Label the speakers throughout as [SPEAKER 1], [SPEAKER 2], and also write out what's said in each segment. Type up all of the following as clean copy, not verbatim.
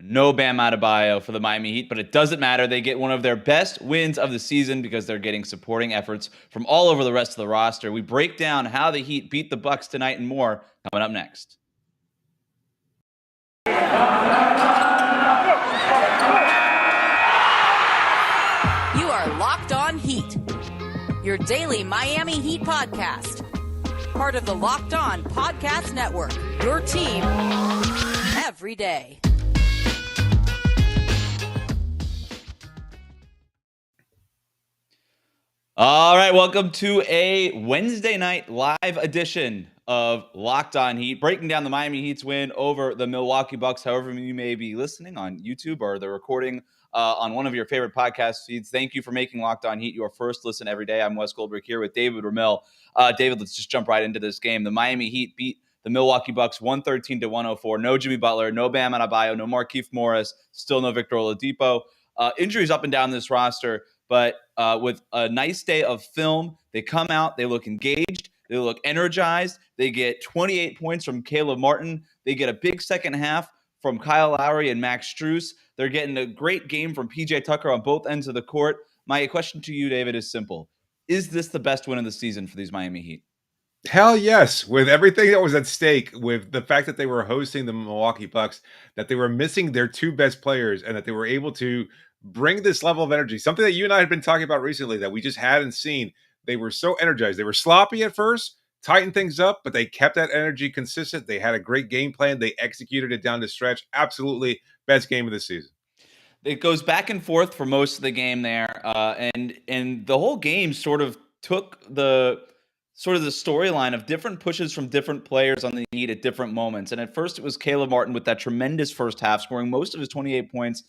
[SPEAKER 1] No Bam Adebayo for the Miami Heat, but it doesn't matter. They get one of their best wins of the season because they're getting supporting efforts from all over the rest of the roster. We break down how the Heat beat the Bucks tonight and more coming up next.
[SPEAKER 2] You are Locked On Heat, your daily Miami Heat podcast. Part of the Locked On Podcast Network, your team every day.
[SPEAKER 1] All right, welcome to a Wednesday night live edition of Locked On Heat, breaking down the Miami Heat's win over the Milwaukee Bucks. However you may be listening on YouTube or the recording on one of your favorite podcast feeds, thank you for making Locked On Heat your first listen every day. I'm Wes Goldberg here with David Ramil. David, let's just jump right into this game. The Miami Heat beat the Milwaukee Bucks 113-104. No Jimmy Butler, no Bam Adebayo, no Markieff Morris, still no Victor Oladipo. Injuries up and down this roster. But with a nice day of film, they come out, they look engaged, they look energized. They get 28 points from Caleb Martin. They get a big second half from Kyle Lowry and Max Strus. They're getting a great game from PJ Tucker on both ends of the court. My question to you, David, is simple. Is this the best win of the season for these Miami Heat?
[SPEAKER 3] Hell yes. With everything that was at stake, with the fact that they were hosting the Milwaukee Bucks, that they were missing their two best players, and that they were able to bring this level of energy, something that you and I had been talking about recently that we just hadn't seen. They were so energized. They were sloppy at first, tightened things up, but they kept that energy consistent. They had a great game plan. They executed it down the stretch. Absolutely best game of the season.
[SPEAKER 1] It goes back and forth for most of the game there, and the whole game sort of took the storyline of different pushes from different players on the Heat at different moments. And at first it was Caleb Martin with that tremendous first half, scoring most of his 28 points.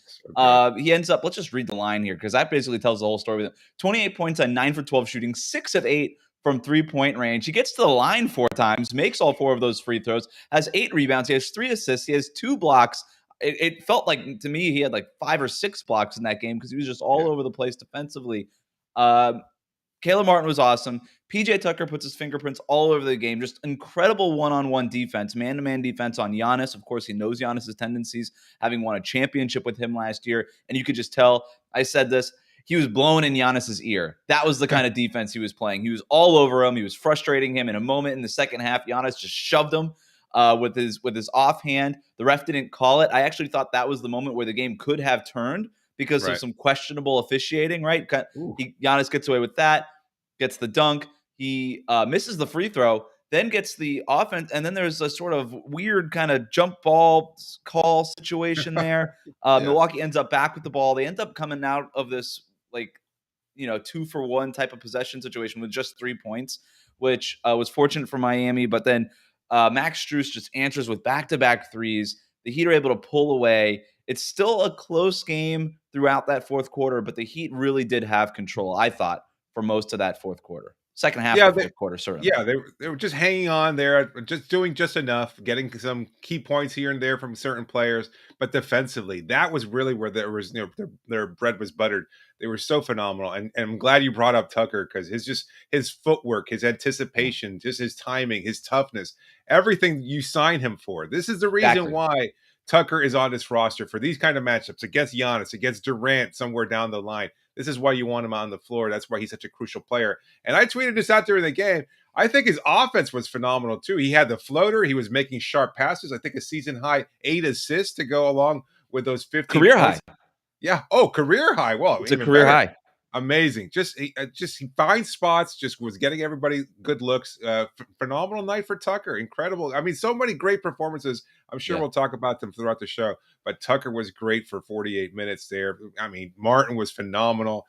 [SPEAKER 1] He ends up, let's just read the line here, because that basically tells the whole story. 28 points on 9 for 12 shooting, 6 of 8 from three-point range. He gets to the line 4 times, makes all 4 of those free throws, has 8 rebounds. He has 3 assists. He has 2 blocks. It felt like, to me, he had like 5 or 6 blocks in that game because he was just all over the place defensively. Caleb Martin was awesome. PJ Tucker puts his fingerprints all over the game. Just incredible one-on-one defense, man-to-man defense on Giannis. Of course, he knows Giannis's tendencies, having won a championship with him last year. And you could just tell, I said this, he was blowing in Giannis's ear. That was the kind of defense he was playing. He was all over him. He was frustrating him. In a moment in the second half, Giannis just shoved him with his offhand. The ref didn't call it. I actually thought that was the moment where the game could have turned because of some questionable officiating, right? Giannis gets away with that, gets the dunk. He misses the free throw, then gets the offense, and then there's a sort of weird kind of jump ball call situation there. Milwaukee ends up back with the ball. They end up coming out of this 2-for-1 type of possession situation with just 3 points, which was fortunate for Miami. But then Max Strus just answers with back-to-back threes. The Heat are able to pull away. It's still a close game throughout that fourth quarter, but the Heat really did have control, I thought, for most of that fourth quarter. Second half of the fourth quarter, certainly.
[SPEAKER 3] Yeah, they were just hanging on there, just doing just enough, getting some key points here and there from certain players. But defensively, that was really where there was their bread was buttered. They were so phenomenal. And I'm glad you brought up Tucker, because his footwork, his anticipation, just his timing, his toughness, everything you sign him for. This is the reason why Tucker is on this roster for these kind of matchups against Giannis, against Durant somewhere down the line. This is why you want him on the floor. That's why he's such a crucial player. And I tweeted this out during the game. I think his offense was phenomenal too. He had the floater. He was making sharp passes. I think a season high 8 assists to go along with those 15
[SPEAKER 1] career high.
[SPEAKER 3] Yeah. Oh, career high. Well,
[SPEAKER 1] it's a career high.
[SPEAKER 3] Amazing. He finds spots, just was getting everybody good looks. Phenomenal night for Tucker. Incredible. I mean, so many great performances. I'm sure we'll talk about them throughout the show, but Tucker was great for 48 minutes there. I mean, Martin was phenomenal.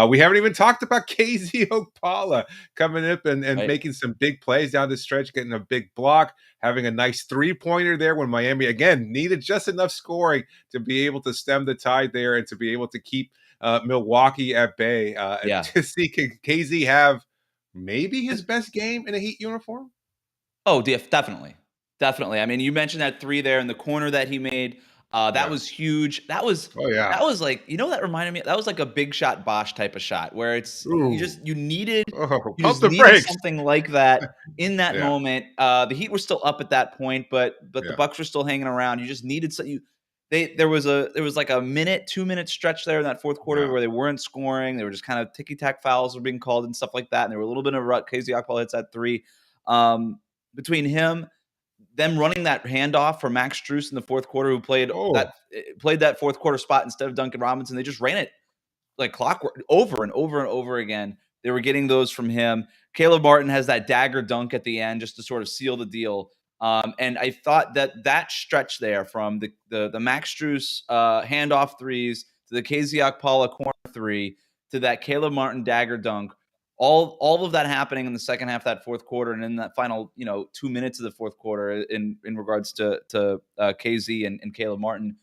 [SPEAKER 3] We haven't even talked about KZ Okpala coming up and making some big plays down the stretch, getting a big block, having a nice 3-pointer there when Miami, again, needed just enough scoring to be able to stem the tide there and to be able to keep Milwaukee at bay. To see KZ have maybe his best game in a Heat uniform.
[SPEAKER 1] Oh, definitely. I mean, you mentioned that 3 there in the corner that he made. That was huge. That was like, that reminded me, that was like a Big Shot Bosch type of shot where it's you needed something like that in that moment. The Heat were still up at that point, but the Bucks were still hanging around. You just needed there was like a 2-minute stretch there in that fourth quarter where they weren't scoring. They were just kind of ticky-tack fouls were being called and stuff like that. And there were a little bit of rut. KZ Okpala hits that three. Between them running that handoff for Max Strus in the fourth quarter, who played that fourth quarter spot instead of Duncan Robinson. They just ran it like clockwork over and over and over again. They were getting those from him. Caleb Martin has that dagger dunk at the end just to sort of seal the deal. And I thought that stretch there from the Max Strus handoff threes to the KZ Okpala corner three to that Caleb Martin dagger dunk, all of that happening in the second half of that fourth quarter and in that final 2 minutes of the fourth quarter in regards to KZ and Caleb Martin.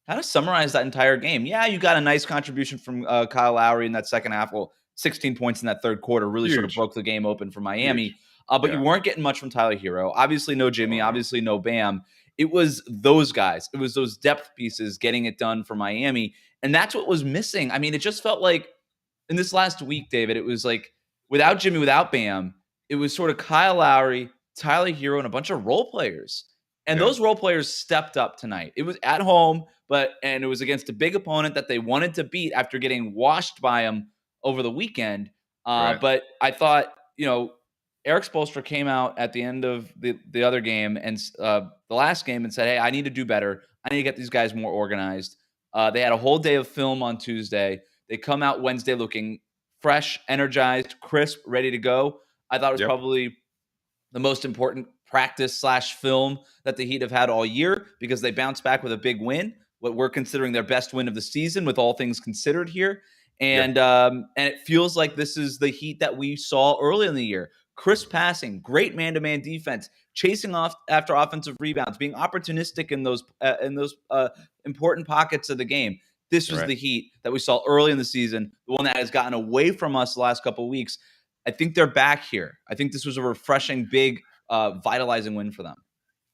[SPEAKER 1] How to summarize that entire game? Yeah, you got a nice contribution from Kyle Lowry in that second half. Well, 16 points in that third quarter really sort of broke the game open for Miami. But you weren't getting much from Tyler Hero. Obviously, no Jimmy. Obviously, no Bam. It was those guys. It was those depth pieces getting it done for Miami. And that's what was missing. I mean, it just felt like in this last week, David, it was like without Jimmy, without Bam, it was sort of Kyle Lowry, Tyler Hero, and a bunch of role players. And those role players stepped up tonight. It was at home, and it was against a big opponent that they wanted to beat after getting washed by them over the weekend. But I thought, Erik Spoelstra came out at the end of the other game and the last game and said, hey, I need to do better. I need to get these guys more organized. They had a whole day of film on Tuesday. They come out Wednesday looking fresh, energized, crisp, ready to go. I thought it was probably the most important practice/film that the Heat have had all year because they bounced back with a big win, what we're considering their best win of the season with all things considered here. And it feels like this is the Heat that we saw early in the year. Crisp passing, great man-to-man defense, chasing off after offensive rebounds, being opportunistic in those important pockets of the game. This was the Heat that we saw early in the season, the one that has gotten away from us the last couple of weeks. I think they're back here. I think this was a refreshing, big, vitalizing win for them.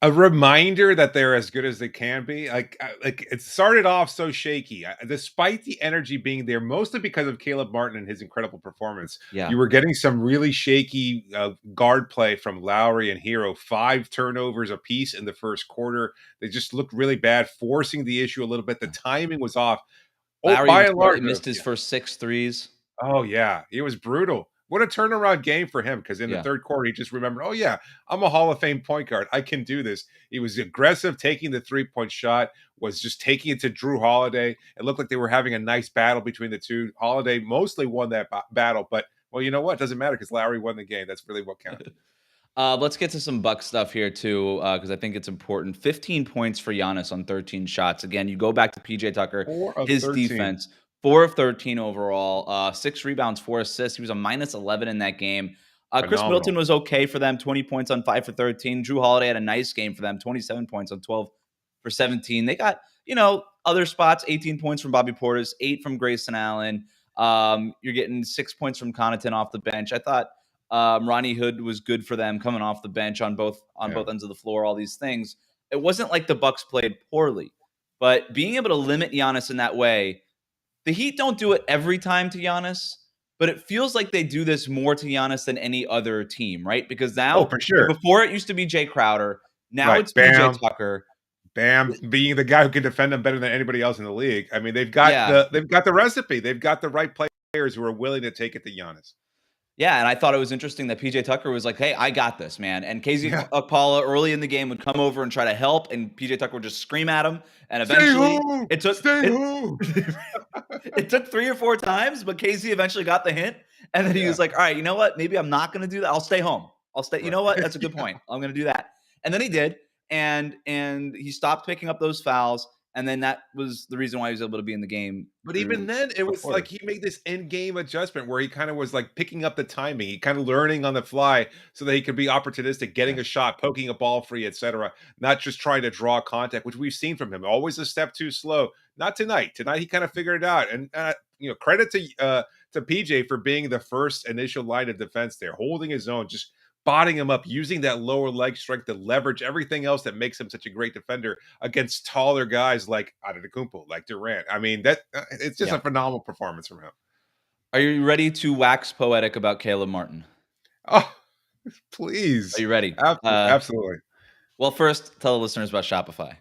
[SPEAKER 3] A reminder that they're as good as they can be. Like it started off so shaky, despite the energy being there, mostly because of Caleb Martin and his incredible performance. You were getting some really shaky guard play from Lowry and Hero. 5 turnovers apiece in the first quarter. They just looked really bad, forcing the issue a little bit. The timing was off.
[SPEAKER 1] Lowry by and large missed his first 6 threes.
[SPEAKER 3] Oh yeah, it was brutal. What a turnaround game for him, because in the third quarter, he just remembered, oh, yeah, I'm a Hall of Fame point guard. I can do this. He was aggressive, taking the three-point shot, was just taking it to Drew Holiday. It looked like they were having a nice battle between the two. Holiday mostly won that battle, but, well, you know what? It doesn't matter because Lowry won the game. That's really what counted.
[SPEAKER 1] Let's get to some Bucks stuff here, too, because I think it's important. 15 points for Giannis on 13 shots. Again, you go back to P.J. Tucker, his 13. Defense. 4 of 13 overall, 6 rebounds, 4 assists. He was a minus 11 in that game. Chris Middleton was okay for them, 20 points on 5 for 13. Drew Holiday had a nice game for them, 27 points on 12 for 17. They got, other spots, 18 points from Bobby Portis, 8 from Grayson Allen. You're getting 6 points from Connaughton off the bench. I thought Ronnie Hood was good for them coming off the bench on both ends of the floor, all these things. It wasn't like the Bucks played poorly, but being able to limit Giannis in that way, the Heat don't do it every time to Giannis, but it feels like they do this more to Giannis than any other team, right? Because now,
[SPEAKER 3] for sure.
[SPEAKER 1] Before it used to be Jay Crowder, now it's PJ Tucker.
[SPEAKER 3] Bam being the guy who can defend them better than anybody else in the league. I mean, they've got the recipe. They've got the right players who are willing to take it to Giannis.
[SPEAKER 1] Yeah, and I thought it was interesting that PJ Tucker was like, hey, I got this, man. And KZ Okpala early in the game would come over and try to help, and PJ Tucker would just scream at him. And eventually it took 3 or 4 times, but KZ eventually got the hint. And then he was like, all right, you know what? Maybe I'm not going to do that. I'll stay home. You know what? That's a good point. I'm going to do that. And then he did. And he stopped picking up those fouls. And then that was the reason why he was able to be in the game.
[SPEAKER 3] But even then, it was like he made this in-game adjustment where he kind of was like picking up the timing. He kind of learning on the fly so that he could be opportunistic, getting a shot, poking a ball free, etc. Not just trying to draw contact, which we've seen from him. Always a step too slow. Not tonight. Tonight, he kind of figured it out. And, credit to PJ for being the first initial line of defense there, holding his own, just spotting him up, using that lower leg strength to leverage everything else that makes him such a great defender against taller guys like Antetokounmpo, like Durant. I mean, it's just a phenomenal performance from him.
[SPEAKER 1] Are you ready to wax poetic about Caleb Martin?
[SPEAKER 3] Oh, please.
[SPEAKER 1] Are you ready?
[SPEAKER 3] Absolutely.
[SPEAKER 1] Well, first, tell the listeners about Shopify.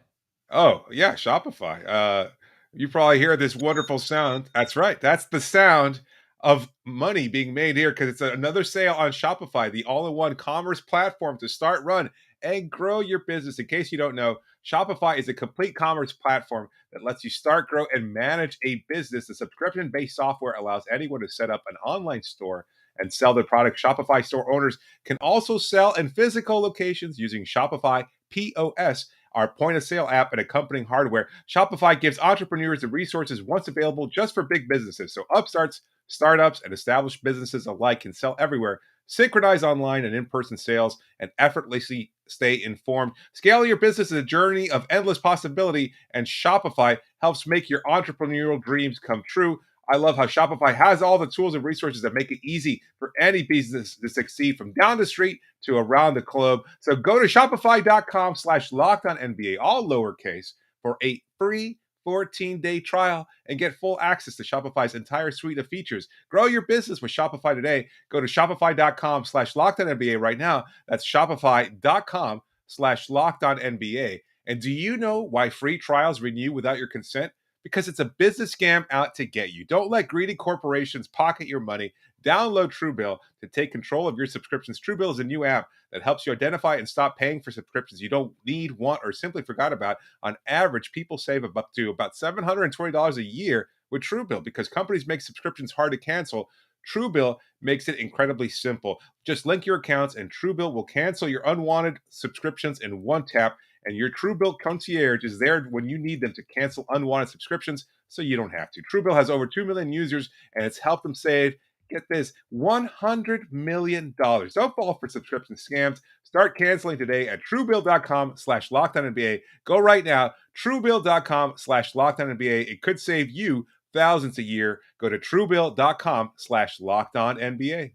[SPEAKER 3] Oh, yeah, Shopify. You probably hear this wonderful sound. That's right. That's the sound of money being made here because it's another sale on Shopify, the all-in-one commerce platform to start, run, and grow your business. In case you don't know, Shopify is a complete commerce platform that lets you start, grow, and manage a business. The subscription-based software allows anyone to set up an online store and sell their product. Shopify store owners can also sell in physical locations using Shopify POS, our point of sale app, and accompanying hardware. Shopify gives entrepreneurs the resources once available just for big businesses. So upstarts, startups, and established businesses alike can sell everywhere, synchronize online and in-person sales, and effortlessly stay informed. Scale your business is a journey of endless possibility, and Shopify helps make your entrepreneurial dreams come true. I love how Shopify has all the tools and resources that make it easy for any business to succeed from down the street to around the globe. So go to shopify.com/lockedonnba, all lowercase, for a free 14-day trial and get full access to Shopify's entire suite of features. Grow your business with Shopify today. Go to shopify.com/lockedonnba right now. That's shopify.com/lockedonnba. And do you know why free trials renew without your consent? Because it's a business scam out to get you. Don't let greedy corporations pocket your money. Download Truebill to take control of your subscriptions. Truebill is a new app that helps you identify and stop paying for subscriptions you don't need, want, or simply forgot about. On average, people save up to about $720 a year with Truebill because companies make subscriptions hard to cancel. Truebill makes it incredibly simple. Just link your accounts and Truebill will cancel your unwanted subscriptions in one tap. And your Truebill concierge is there when you need them to cancel unwanted subscriptions so you don't have to. Truebill has over 2 million users, and it's helped them save, get this, $100 million. Don't fall for subscription scams. Start canceling today at truebill.com/lockedonnba. Go right now, truebill.com/lockedonnba. It could save you thousands a year. Go to truebill.com/lockedonnba.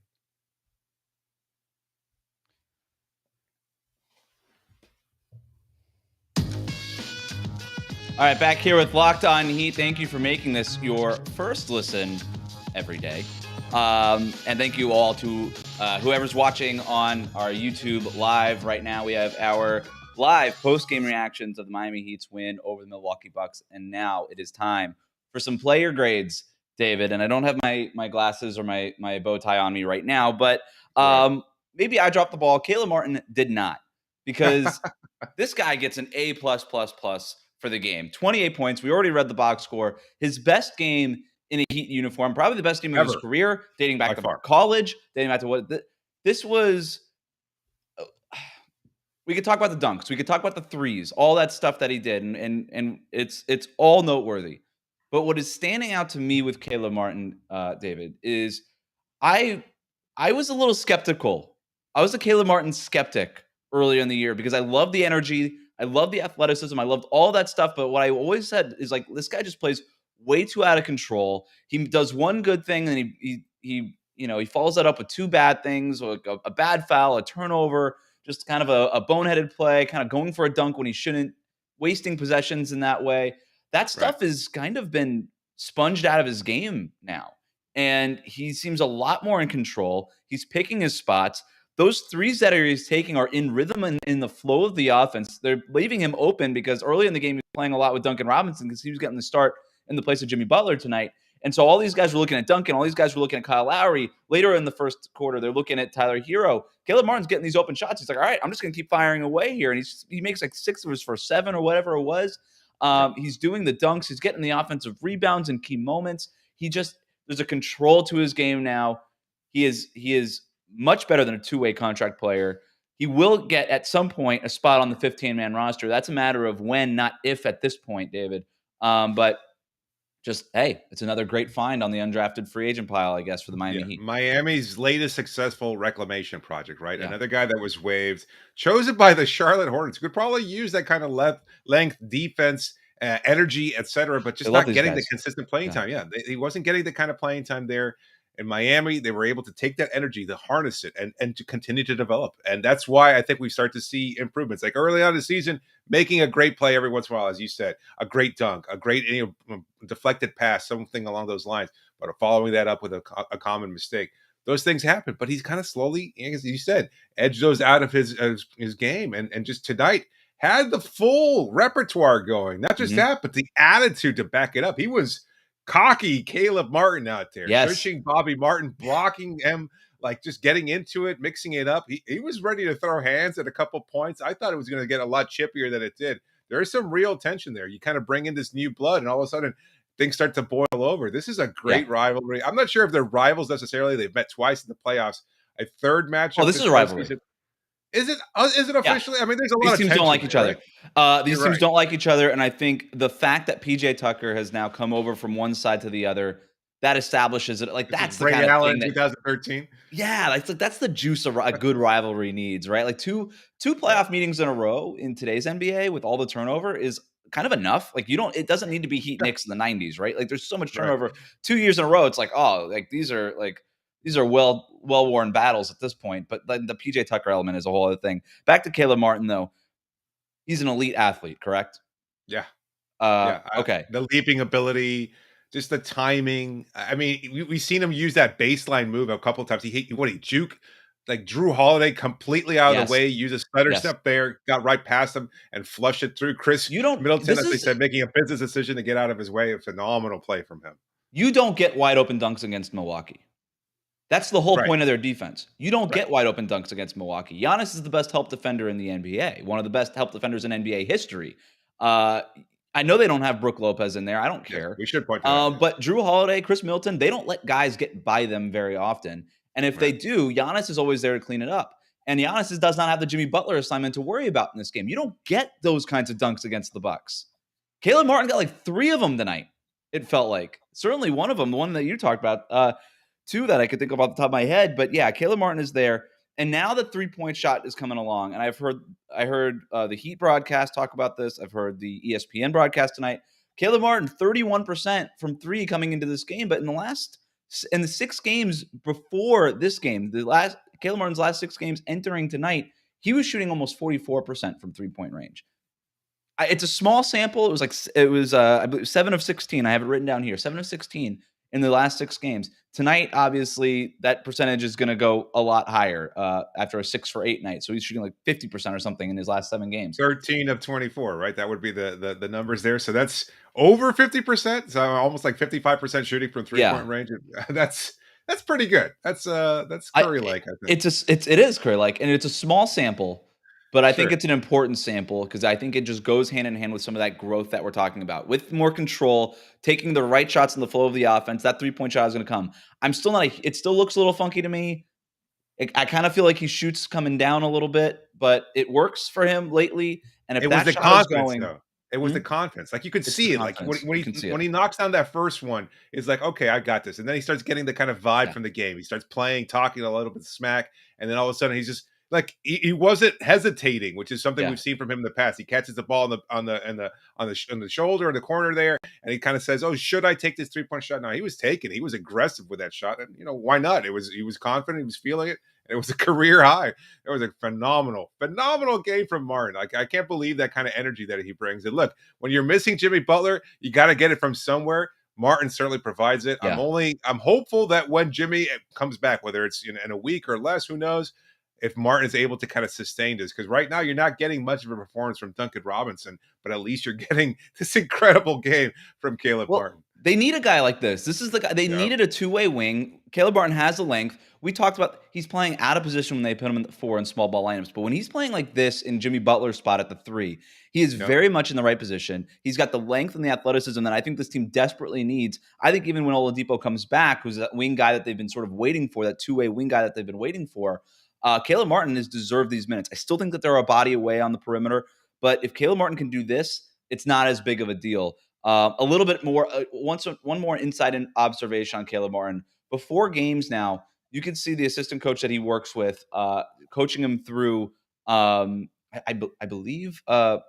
[SPEAKER 1] All right, back here with Locked On Heat. Thank you for making this your first listen every day. And thank you all to whoever's watching on our YouTube live right now. We have our live post-game reactions of the Miami Heat's win over the Milwaukee Bucks. And now it is time for some player grades, David. And I don't have my glasses or my bow tie on me right now, but maybe I dropped the ball. Caleb Martin did not, because this guy gets an A+++ for the game. 28 points. We already read the box score. His best game in a Heat uniform, probably the best game of his career, dating back to college, dating back to what this was. We could talk about the dunks. We could talk about the threes, all that stuff that he did, and it's all noteworthy. But what is standing out to me with Caleb Martin, David, is I was a little skeptical. I was a Caleb Martin skeptic earlier in the year because I love the energy. I love the athleticism. I loved all that stuff. But what I always said is, like, this guy just plays way too out of control. He does one good thing and he follows that up with two bad things, or a bad foul, a turnover, just kind of a boneheaded play, kind of going for a dunk when he shouldn't, wasting possessions in that way. That stuff has kind of been sponged out of his game now. And he seems a lot more in control. He's picking his spots. Those threes that he's taking are in rhythm and in the flow of the offense. They're leaving him open because early in the game, he was playing a lot with Duncan Robinson because he was getting the start in the place of Jimmy Butler tonight. And so all these guys were looking at Duncan. All these guys were looking at Kyle Lowry. Later in the first quarter, they're looking at Tyler Hero. Caleb Martin's getting these open shots. He's like, all right, I'm just going to keep firing away here. And he makes like 6 of his first 7 or whatever it was. He's doing the dunks. He's getting the offensive rebounds in key moments. There's a control to his game now. He is much better than a two-way contract player. He will get, at some point, a spot on the 15-man roster. That's a matter of when, not if at this point, David. But just, hey, it's another great find on the undrafted free agent pile, I guess, for the Miami Heat.
[SPEAKER 3] Miami's latest successful reclamation project, right? Yeah. Another guy that was waived, chosen by the Charlotte Hornets. Could probably use that kind of length, defense, energy, etc., but just not getting the consistent playing time. Yeah, he wasn't getting the kind of playing time there. In Miami, they were able to take that energy, to harness it, and to continue to develop. And that's why I think we start to see improvements. Like early on in the season, making a great play every once in a while, as you said, a great dunk, a great deflected pass, something along those lines, but following that up with a common mistake. Those things happen, but he's kind of slowly, as you said, edged those out of his game. And just tonight had the full repertoire going. Not just that, but the attitude to back it up. He was cocky Caleb Martin out there, shushing Bobby Martin, blocking him, like just getting into it, mixing it up. He was ready to throw hands at a couple points. I thought it was going to get a lot chippier than it did. There is some real tension there. You kind of bring in this new blood, and all of a sudden things start to boil over. This is a great rivalry. I'm not sure if they're rivals necessarily. They've met twice in the playoffs. A third matchup.
[SPEAKER 1] Oh, this is a rivalry.
[SPEAKER 3] Is it officially? I mean, there's a lot
[SPEAKER 1] These
[SPEAKER 3] of
[SPEAKER 1] teams don't like each other. These teams don't like each other, and I think the fact that PJ Tucker has now come over from one side to the other, that establishes it. Like that's the kind of thing that
[SPEAKER 3] 2013.
[SPEAKER 1] Yeah, that's the juice a good rivalry needs, right? Like two playoff meetings in a row in today's NBA with all the turnover is kind of enough. Like it doesn't need to be Heat Knicks in the 90s, right? Like there's so much turnover. 2 years in a row, it's like, oh, like these are well-worn battles at this point, but the PJ Tucker element is a whole other thing. Back to Caleb Martin, though. He's an elite athlete, correct?
[SPEAKER 3] Yeah.
[SPEAKER 1] Okay.
[SPEAKER 3] The leaping ability, just the timing. I mean, we've seen him use that baseline move a couple of times. He juke, like Drew Holiday completely out of the way, use a stutter step there, got right past him and flushed it through. Middleton, as they said, making a business decision to get out of his way. A phenomenal play from him.
[SPEAKER 1] You don't get wide open dunks against Milwaukee. That's the whole point of their defense. You don't get wide open dunks against Milwaukee. Giannis is the best help defender in the NBA, one of the best help defenders in NBA history. I know they don't have Brook Lopez in there. I don't care.
[SPEAKER 3] We should point that out.
[SPEAKER 1] But Drew Holiday, Chris Middleton, they don't let guys get by them very often. And if they do, Giannis is always there to clean it up. And Giannis does not have the Jimmy Butler assignment to worry about in this game. You don't get those kinds of dunks against the Bucks. Caleb Martin got like 3 of them tonight, it felt like. Certainly one of them, the one that you talked about. 2 that I could think of off the top of my head, but yeah, Caleb Martin is there, and now the 3-point shot is coming along. And I heard the Heat broadcast talk about this. I've heard the ESPN broadcast tonight. Caleb Martin, 31% from 3 coming into this game, but in the 6 games before this game, Caleb Martin's last 6 games entering tonight, he was shooting almost 44% from 3-point range. It's a small sample. It was I believe 7 of 16. I have it written down here. 7 of 16. In the last 6 games. Tonight, obviously, that percentage is going to go a lot higher after a 6 for 8 night. So he's shooting like 50% or something in his last 7 games.
[SPEAKER 3] 13 of 24, right? That would be the numbers there. So that's over 50%. So almost like 55% shooting from 3-point range. That's pretty good. That's Curry-like, I think.
[SPEAKER 1] It is Curry-like, and it's a small sample. But I think it's an important sample because I think it just goes hand in hand with some of that growth that we're talking about. With more control, taking the right shots in the flow of the offense, that 3-point shot is going to come. It still looks a little funky to me. I kind of feel like he shoots coming down a little bit, but it works for him lately. And if that shot is going,
[SPEAKER 3] though. It was the confidence. Like you could see it. Like when he knocks down that first one, it's like, okay, I got this. And then he starts getting the kind of vibe from the game. He starts playing, talking a little bit of smack, and then all of a sudden he's just like he wasn't hesitating, which is something we've seen from him in the past. He catches the ball on the shoulder in the corner there, and he kind of says, "Oh, should I take this 3-point shot?" No, he was taking. He was aggressive with that shot, and why not? He was confident. He was feeling it. And it was a career high. It was a phenomenal game from Martin. Like I can't believe that kind of energy that he brings. And look, when you're missing Jimmy Butler, you got to get it from somewhere. Martin certainly provides it.
[SPEAKER 1] Yeah.
[SPEAKER 3] I'm hopeful that when Jimmy comes back, whether it's in a week or less, who knows, if Martin is able to kind of sustain this, because right now you're not getting much of a performance from Duncan Robinson, but at least you're getting this incredible game from Caleb Martin.
[SPEAKER 1] They need a guy like this. This is the guy. They needed a 2-way wing. Caleb Martin has the length. We talked about he's playing out of position when they put him in the 4 in small ball lineups. But when he's playing like this in Jimmy Butler's spot at the 3, he is very much in the right position. He's got the length and the athleticism that I think this team desperately needs. I think even when Oladipo comes back, who's that wing guy that they've been sort of waiting for, that 2-way wing guy that they've been waiting for, Caleb Martin has deserved these minutes. I still think that they're a body away on the perimeter. But if Caleb Martin can do this, it's not as big of a deal. A little bit more, one more insight and observation on Caleb Martin. Before games now, you can see the assistant coach that he works with, coaching him through, I believe, I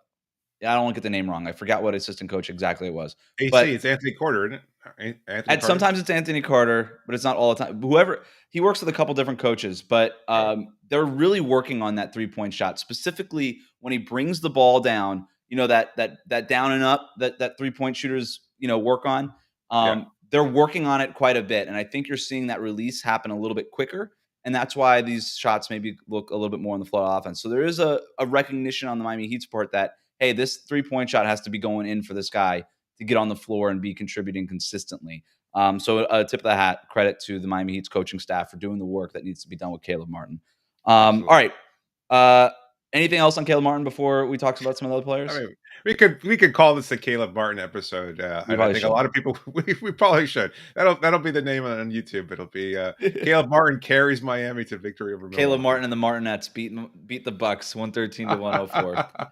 [SPEAKER 1] don't want to get the name wrong. I forgot what assistant coach exactly it was.
[SPEAKER 3] It's Anthony Carter, isn't it?
[SPEAKER 1] Sometimes it's Anthony Carter, but it's not all the time. He works with a couple different coaches, but they're really working on that 3-point shot, specifically when he brings the ball down. That down and up that 3-point shooters, work on. They're working on it quite a bit. And I think you're seeing that release happen a little bit quicker. And that's why these shots maybe look a little bit more on the flow of offense. So there is a recognition on the Miami Heat support that, hey, this 3-point shot has to be going in for this guy to get on the floor and be contributing consistently. So a tip of the hat, credit to the Miami Heat's coaching staff for doing the work that needs to be done with Caleb Martin. All right. Anything else on Caleb Martin before we talk about some of the other players?
[SPEAKER 3] I mean, we could call this the Caleb Martin episode. And I think a lot of people we probably should. That'll be the name on YouTube. It'll be Caleb Martin carries Miami to victory over Milwaukee.
[SPEAKER 1] Caleb Martin and the Martinettes beat the Bucks 113 to 104. All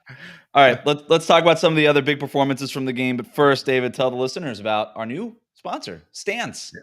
[SPEAKER 1] right, let's talk about some of the other big performances from the game. But first, David, tell the listeners about our new sponsor, Stance.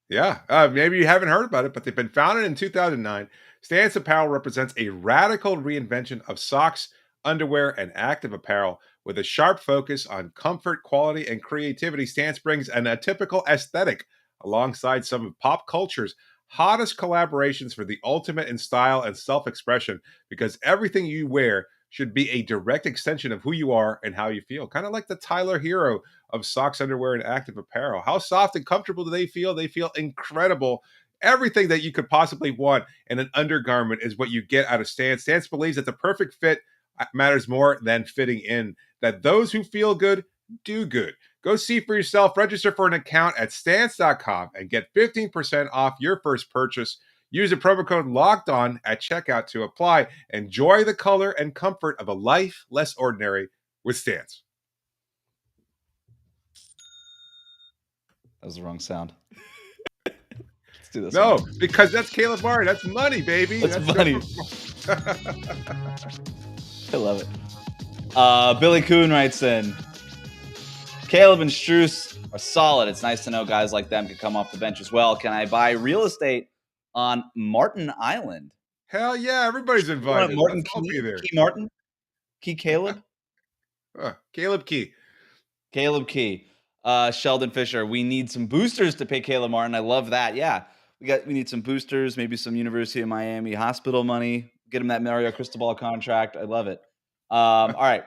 [SPEAKER 3] Yeah. Maybe you haven't heard about it, but they've been founded in 2009. Stance Apparel represents a radical reinvention of socks, underwear, and active apparel with a sharp focus on comfort, quality, and creativity. Stance brings an atypical aesthetic alongside some of pop culture's hottest collaborations for the ultimate in style and self-expression, because everything you wear should be a direct extension of who you are and how you feel. Kind of like the Tyler Hero of socks, underwear, and active apparel. How soft and comfortable do they feel? They feel incredible. Everything that you could possibly want in an undergarment is what you get out of Stance. Stance believes that the perfect fit matters more than fitting in, that those who feel good do good. Go see for yourself. Register for an account at stance.com and get 15% off your first purchase. Use the promo code LOCKEDON at checkout to apply. Enjoy the color and comfort of a life less ordinary with Stance.
[SPEAKER 1] That was the wrong sound. Let's do this.
[SPEAKER 3] No,
[SPEAKER 1] one.
[SPEAKER 3] because that's Caleb Martin. That's money, baby.
[SPEAKER 1] That's money. I love it. Billy Kuhn writes in, Caleb and Strus are solid. It's nice to know guys like them can come off the bench as well. Can I buy real estate on Martin Island?
[SPEAKER 3] Hell yeah, everybody's invited.
[SPEAKER 1] Martin
[SPEAKER 3] Let's all be there.
[SPEAKER 1] Key Martin? Key Caleb?
[SPEAKER 3] Caleb Key.
[SPEAKER 1] Caleb Key. Sheldon Fisher. We need some boosters to pay Caleb Martin. I love that. Yeah. We need some boosters, maybe some University of Miami hospital money. Get him that Mario Cristobal contract. I love it. All right.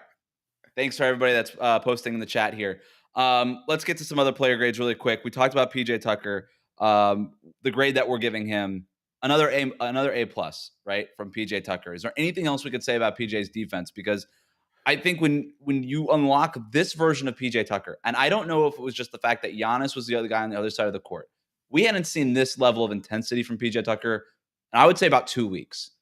[SPEAKER 1] Thanks for everybody that's posting in the chat here. Let's get to some other player grades really quick. We talked about PJ Tucker. The grade that we're giving him, another A plus, right, from PJ Tucker. Is there anything else we could say about PJ's defense? Because I think when you unlock this version of PJ Tucker, and I don't know if it was just the fact that Giannis was the other guy on the other side of the court, we hadn't seen this level of intensity from PJ Tucker, and I would say about 2 weeks.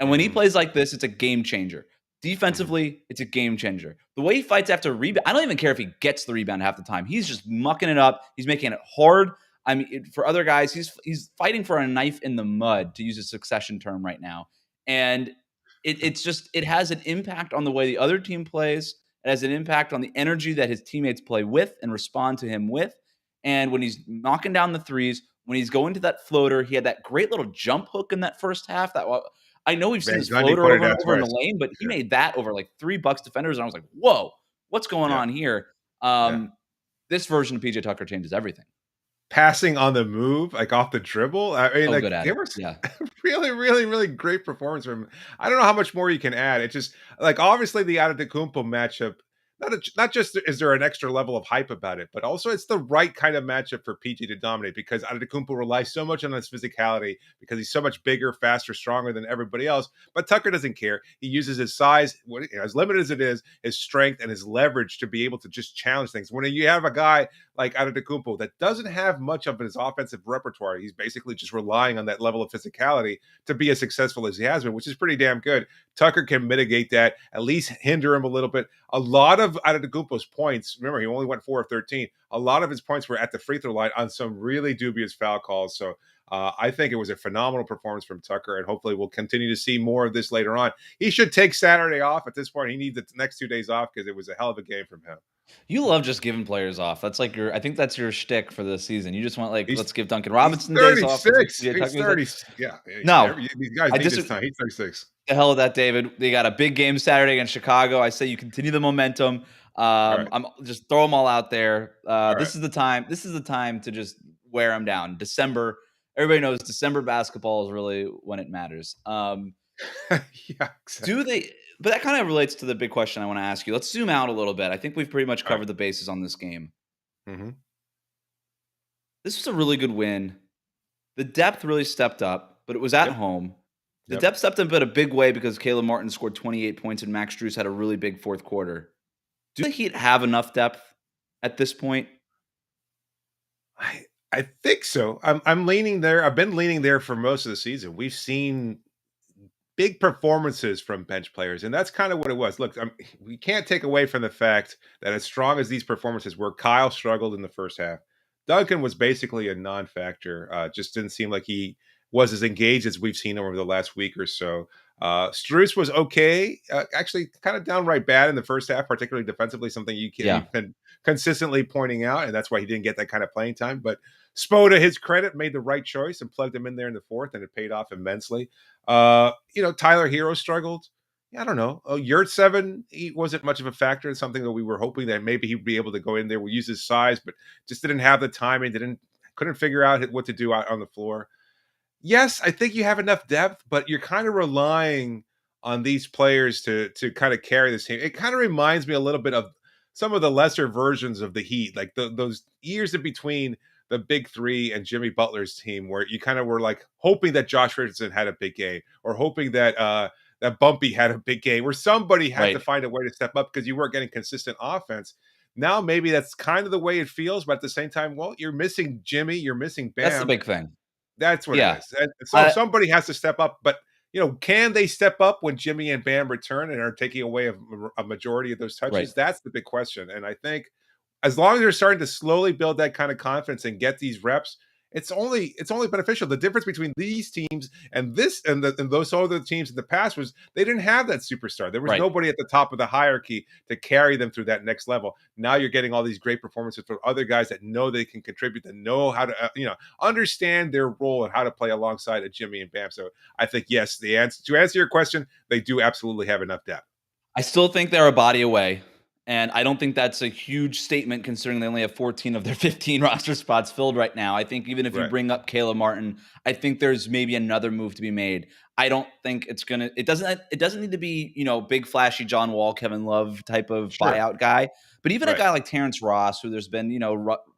[SPEAKER 1] And when he plays like this, it's a game changer. Defensively, it's a game changer. The way he fights after rebound, I don't even care if he gets the rebound half the time. He's just mucking it up. He's making it hard. I mean, for other guys, he's fighting for a knife in the mud, to use a Succession term right now. And it has an impact on the way the other team plays. It has an impact on the energy that his teammates play with and respond to him with. And when he's knocking down the threes, when he's going to that floater, he had that great little jump hook in that first half. I know we've seen this floater over and over in the lane, but he made that over like 3 Bucks defenders. And I was like, whoa, what's going on here? This version of PJ Tucker changes everything.
[SPEAKER 3] Passing on the move, like off the dribble. I mean, like, it was really, really, really great performance from him. I don't know how much more you can add. It's just like, obviously the Antetokounmpo matchup, not just is there an extra level of hype about it, but also it's the right kind of matchup for PG to dominate, because Antetokounmpo relies so much on his physicality because he's so much bigger, faster, stronger than everybody else. But Tucker doesn't care. He uses his size, as limited as it is, his strength and his leverage to be able to just challenge things. When you have a guy like Antetokounmpo that doesn't have much of his offensive repertoire, he's basically just relying on that level of physicality to be as successful as he has been, which is pretty damn good. Tucker can mitigate that, at least hinder him a little bit. A lot of Antetokounmpo's points, remember, he only went 4 of 13. A lot of his points were at the free throw line on some really dubious foul calls. So I think it was a phenomenal performance from Tucker, and hopefully we'll continue to see more of this later on. He should take Saturday off at this point. He needs the next 2 days off because it was a hell of a game from him.
[SPEAKER 1] You love just giving players off. That's like I think that's your shtick for the season. You just want, like, let's give Duncan Robinson days off.
[SPEAKER 3] He's 30. Yeah.
[SPEAKER 1] No.
[SPEAKER 3] These guys need this time. He's 36.
[SPEAKER 1] The hell with that, David. They got a big game Saturday against Chicago. I say you continue the momentum. I'm just throw them all out there. This is the time. This is the time to just wear them down. December. Everybody knows December basketball is really when it matters.
[SPEAKER 3] Yeah, exactly.
[SPEAKER 1] But that kind of relates to the big question I want to ask you. Let's zoom out a little bit. I think we've pretty much covered the bases on this game.
[SPEAKER 3] Mm-hmm.
[SPEAKER 1] This was a really good win. The depth really stepped up. but it was at
[SPEAKER 3] Yep.
[SPEAKER 1] home. The
[SPEAKER 3] Yep.
[SPEAKER 1] depth stepped up in a big way because Caleb Martin scored 28 points and Max Strus had a really big fourth quarter. Do the Heat have enough depth at this point?
[SPEAKER 3] I think so. I'm leaning there. I've been leaning there for most of the season. We've seen big performances from bench players, and that's kind of what it was. Look, we can't take away from the fact that as strong as these performances were, Kyle struggled in the first half. Duncan was basically a non-factor. Just didn't seem like he was as engaged as we've seen him over the last week or so. Strus was okay, actually kind of downright bad in the first half, particularly defensively, something you've been consistently pointing out, and that's why he didn't get that kind of playing time. But Spo, to his credit, made the right choice and plugged him in there in the fourth, and it paid off immensely. Tyler Hero struggled. I don't know. Yurt 7, he wasn't much of a factor. It's something that we were hoping that maybe he'd be able to go in there. We use his size, but just didn't have the timing. Couldn't figure out what to do out on the floor. Yes, I think you have enough depth, but you're kind of relying on these players to kind of carry this team. It kind of reminds me a little bit of some of the lesser versions of the Heat, like those years in between the big three and Jimmy Butler's team, where you kind of were like hoping that Josh Richardson had a big game, or hoping that that Bumpy had a big game, where somebody had to find a way to step up because you weren't getting consistent offense. Now maybe that's kind of the way it feels, but at the same time, well, you're missing Jimmy, you're missing Bam.
[SPEAKER 1] That's the big thing.
[SPEAKER 3] That's what it is. And so somebody has to step up, but can they step up when Jimmy and Bam return and are taking away a majority of those touches?
[SPEAKER 1] Right.
[SPEAKER 3] That's the big question. And I think as long as they're starting to slowly build that kind of confidence and get these reps, it's only beneficial. The difference between these teams and those other teams in the past was they didn't have that superstar. There was nobody at the top of the hierarchy to carry them through that next level. Now you're getting all these great performances from other guys that know they can contribute, that know how to understand their role and how to play alongside a Jimmy and Bam. So I think yes, to answer your question, they do absolutely have enough depth.
[SPEAKER 1] I still think they're a body away. And I don't think that's a huge statement considering they only have 14 of their 15 roster spots filled right now. I think even if you bring up Caleb Martin, I think there's maybe another move to be made. I don't think it doesn't need to be, big flashy John Wall, Kevin Love type of buyout guy. But even a guy like Terrence Ross, who there's been,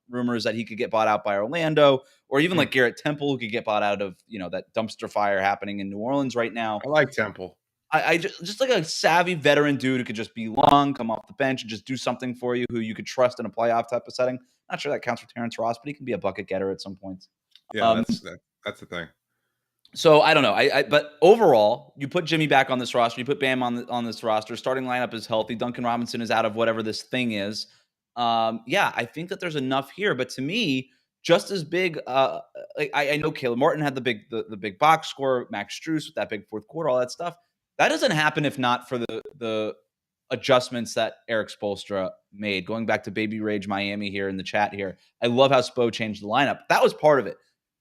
[SPEAKER 1] rumors that he could get bought out by Orlando, or even like Garrett Temple, who could get bought out of, that dumpster fire happening in New Orleans right now.
[SPEAKER 3] I like Temple.
[SPEAKER 1] I just like a savvy veteran dude who could just be long, come off the bench, and just do something for you, who you could trust in a playoff type of setting. Not sure that counts for Terrence Ross, but he can be a bucket getter at some points.
[SPEAKER 3] Yeah, that's the thing.
[SPEAKER 1] So I don't know. But overall, you put Jimmy back on this roster, you put Bam on this roster. Starting lineup is healthy. Duncan Robinson is out of whatever this thing is. I think that there's enough here. But to me, just as big. I know Caleb Martin had the big box score, Max Strus with that big fourth quarter, all that stuff. That doesn't happen if not for the adjustments that Erik Spoelstra made. Going back to Baby Rage Miami here in the chat here, I love how Spo changed the lineup. That was part of it.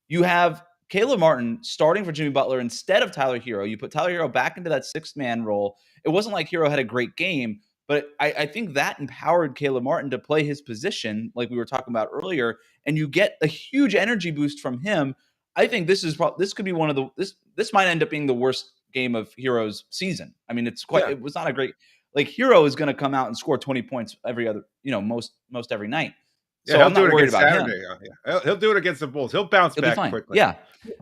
[SPEAKER 1] You have Caleb Martin starting for Jimmy Butler instead of Tyler Hero. You put Tyler Hero back into that sixth-man role. It wasn't like Hero had a great game, but I think that empowered Caleb Martin to play his position like we were talking about earlier, and you get a huge energy boost from him. I think this could be one of this might end up being the worst game of Hero's season. I mean, it was not a great, Hero is going to come out and score 20 points every other, most every night. So I'm not worried about him.
[SPEAKER 3] Yeah. He'll do it against the Bulls. He'll bounce back quickly.
[SPEAKER 1] Yeah.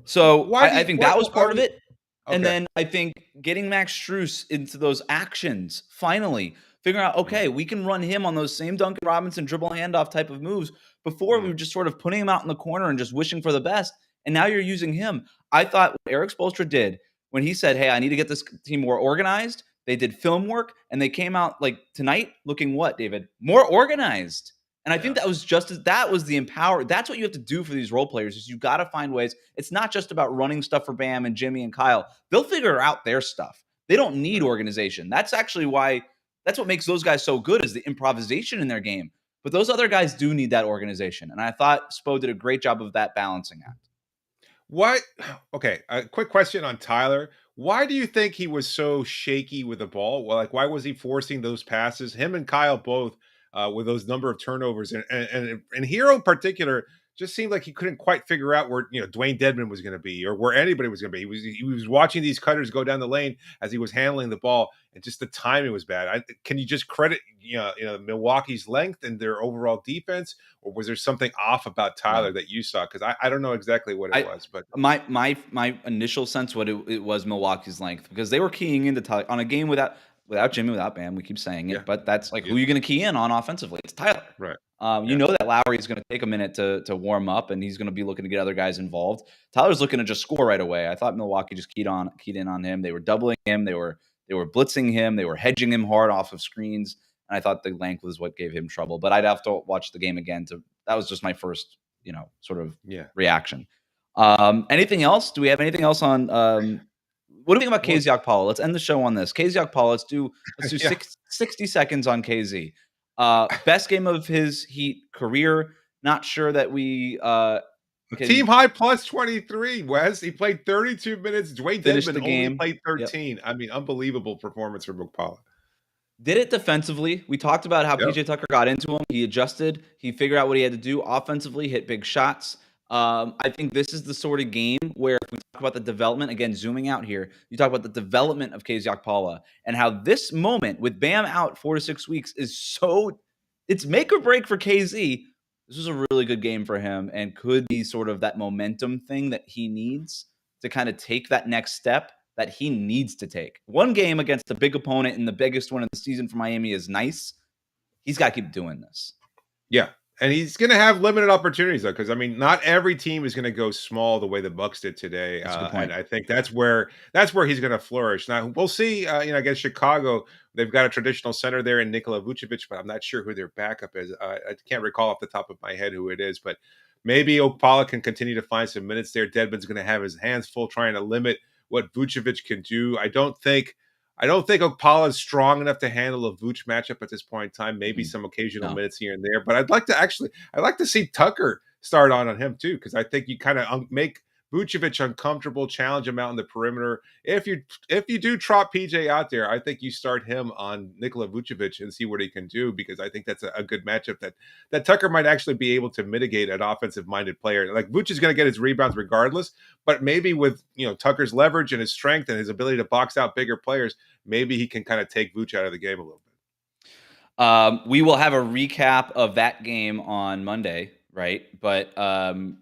[SPEAKER 1] So I think that was part of it. Okay. And then I think getting Max Strus into those actions, finally figuring out, okay, we can run him on those same Duncan Robinson dribble handoff type of moves. Before we were just sort of putting him out in the corner and just wishing for the best. And now you're using him. I thought what Erik Spoelstra did when he said, hey, I need to get this team more organized. They did film work and they came out tonight looking what, David? More organized. And I think that was the empower. That's what you have to do for these role players is you got to find ways. It's not just about running stuff for Bam and Jimmy and Kyle. They'll figure out their stuff. They don't need organization. That's actually that's what makes those guys so good is the improvisation in their game. But those other guys do need that organization. And I thought Spo did a great job of that balancing act.
[SPEAKER 3] What? Okay, a quick question on Tyler. Why do you think he was so shaky with the ball? Well, why was he forcing those passes? Him and Kyle both with those number of turnovers, and Hero in particular just seemed like he couldn't quite figure out where Dwayne Dedmon was going to be or where anybody was going to be. He was watching these cutters go down the lane as he was handling the ball, and just the timing was bad. Can you just credit Milwaukee's length and their overall defense, or was there something off about Tyler that you saw? Because I don't know exactly what it was, but
[SPEAKER 1] my initial sense it was Milwaukee's length, because they were keying into Tyler on a game without Jimmy, without Bam. We keep saying it, but that's like who are you going to key in on offensively? It's Tyler.
[SPEAKER 3] Right.
[SPEAKER 1] You know that Lowry is going to take a minute to warm up, and he's going to be looking to get other guys involved. Tyler's looking to just score right away. I thought Milwaukee just keyed in on him. They were doubling him. They were blitzing him. They were hedging him hard off of screens. And I thought the length was what gave him trouble. But I'd have to watch the game again. That was just my first, sort of reaction. Anything else? Do we have anything else on? What do you think about KZ Okpala? Let's end the show on this. KZ Okpala. Let's do 60 seconds on KZ. Best game of his Heat career. Not sure that we
[SPEAKER 3] team high plus 23. Wes, he played 32 minutes. Dwayne Dedmon only played 13. Yep. I mean, unbelievable performance from Okpala.
[SPEAKER 1] Did it defensively. We talked about how PJ Tucker got into him. He adjusted. He figured out what he had to do offensively. Hit big shots. I think this is the sort of game where, if we talk about the development, again, zooming out here, you talk about the development of KZ Okpala and how this moment with Bam out 4 to 6 weeks it's make or break for KZ. This was a really good game for him and could be sort of that momentum thing that he needs to kind of take that next step that he needs to take. One game against a big opponent and the biggest one of the season for Miami is nice. He's got to keep doing this.
[SPEAKER 3] Yeah. And he's going to have limited opportunities, though, because, I mean, not every team is going to go small the way the Bucks did today. And I think that's where he's going to flourish. Now, we'll see, against Chicago. They've got a traditional center there in Nikola Vucevic, but I'm not sure who their backup is. I can't recall off the top of my head who it is, but maybe Okpala can continue to find some minutes there. Dedmon's going to have his hands full trying to limit what Vucevic can do. I don't think Okpala is strong enough to handle a Vuce matchup at this point in time. Maybe some occasional minutes here and there, but I'd like to see Tucker start on him too, because I think you kind of make Vucevic uncomfortable, challenge him out in the perimeter. If you do trot PJ out there, I think you start him on Nikola Vucevic and see what he can do, because I think that's a good matchup that Tucker might actually be able to mitigate an offensive-minded player. Like, Vuce is going to get his rebounds regardless, but maybe with Tucker's leverage and his strength and his ability to box out bigger players, maybe he can kind of take Vuce out of the game a little bit.
[SPEAKER 1] We will have a recap of that game on Monday, right? But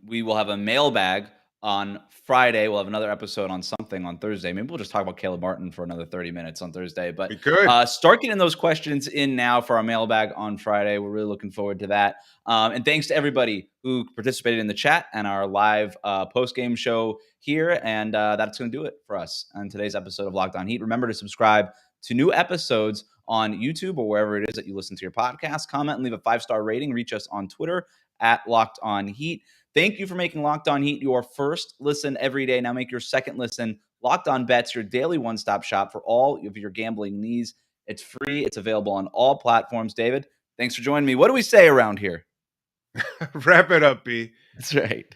[SPEAKER 1] we will have a mailbag on Friday. We'll have another episode on something on Thursday. Maybe we'll just talk about Caleb Martin for another 30 minutes on Thursday. But start getting those questions in now for our mailbag on Friday. We're really looking forward to that. And thanks to everybody who participated in the chat and our live post-game show here. And that's going to do it for us on today's episode of Locked On Heat. Remember to subscribe to new episodes on YouTube or wherever it is that you listen to your podcast. Comment and leave a 5-star rating. Reach us on Twitter at Locked On Heat. Thank you for making Locked On Heat your first listen every day. Now make your second listen Locked On Bets, your daily one-stop shop for all of your gambling needs. It's free. It's available on all platforms. David, thanks for joining me. What do we say around here?
[SPEAKER 3] Wrap it up, B.
[SPEAKER 1] That's right.